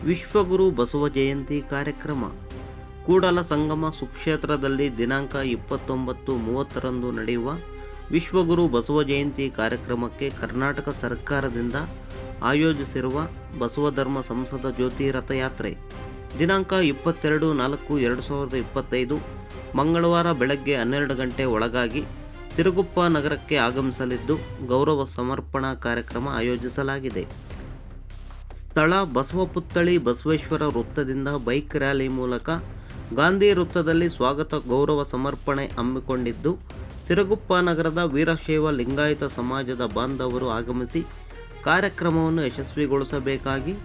ವಿಶ್ವಗುರು ಬಸವ ಜಯಂತಿ ಕಾರ್ಯಕ್ರಮ ಕೂಡಲ ಸಂಗಮ ಸುಕ್ಷೇತ್ರದಲ್ಲಿ ದಿನಾಂಕ 29-30ರಂದು ನಡೆಯುವ ವಿಶ್ವಗುರು ಬಸವ ಜಯಂತಿ ಕಾರ್ಯಕ್ರಮಕ್ಕೆ ಕರ್ನಾಟಕ ಸರ್ಕಾರದಿಂದ ಆಯೋಜಿಸಿರುವ ಬಸವ ಧರ್ಮ ಸಂಸದ ಜ್ಯೋತಿ ರಥಯಾತ್ರೆ ದಿನಾಂಕ 22/4/2025 ಮಂಗಳವಾರ ಬೆಳಗ್ಗೆ 12 ಗಂಟೆ ಒಳಗಾಗಿ ಸಿರುಗುಪ್ಪ ನಗರಕ್ಕೆ ಆಗಮಿಸಲಿದ್ದು ಗೌರವ ಸಮರ್ಪಣಾ ಕಾರ್ಯಕ್ರಮ ಆಯೋಜಿಸಲಾಗಿದೆ. ಸ್ಥಳ ಬಸವಪುತ್ಥಳಿ ಬಸವೇಶ್ವರ ವೃತ್ತದಿಂದ ಬೈಕ್ ರ್ಯಾಲಿ ಮೂಲಕ ಗಾಂಧಿ ವೃತ್ತದಲ್ಲಿ ಸ್ವಾಗತ ಗೌರವ ಸಮರ್ಪಣೆ ಹಮ್ಮಿಕೊಂಡಿದ್ದು, ಸಿರುಗುಪ್ಪ ನಗರದ ವೀರಶೈವ ಲಿಂಗಾಯತ ಸಮಾಜದ ಬಾಂಧವರು ಆಗಮಿಸಿ ಕಾರ್ಯಕ್ರಮವನ್ನು ಯಶಸ್ವಿಗೊಳಿಸಬೇಕಾಗಿ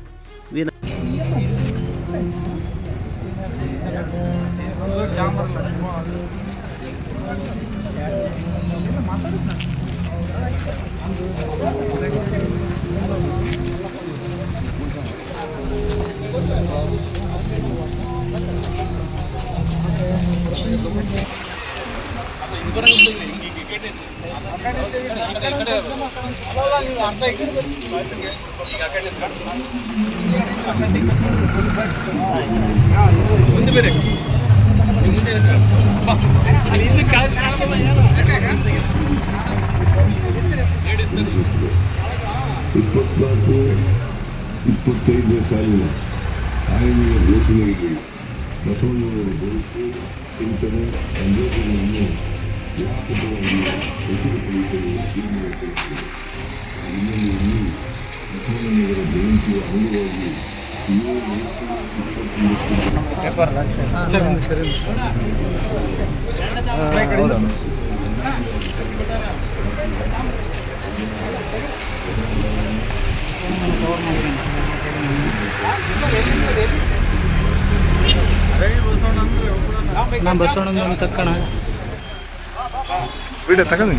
ಇಪ್ಪತ್ತೈದನೇ ಸಾಲಿನ ಆಯನೀಯ ಘೋಷಣೆಗೆ ಬಸವಣ್ಣನವರ ಬದುಕು ಚಿಂತನೆ ಸಂದೇಶಗಳನ್ನು ವ್ಯಾಪಕವಾಗಿ ಹೆಸರುಪಡಿಸಲು ತೀರ್ಮಾನಿಸುತ್ತದೆ. ಹಿನ್ನೆಲೆಯಲ್ಲಿ ಬಸವಣ್ಣನವರ ಜಯಂತಿಯ ಅಂಗವಾಗಿ ನಾ ಬಸವಣ್ಣನ ತಕ್ಕಣ ವಿಡಿಯೋ ತಗೊಂಡು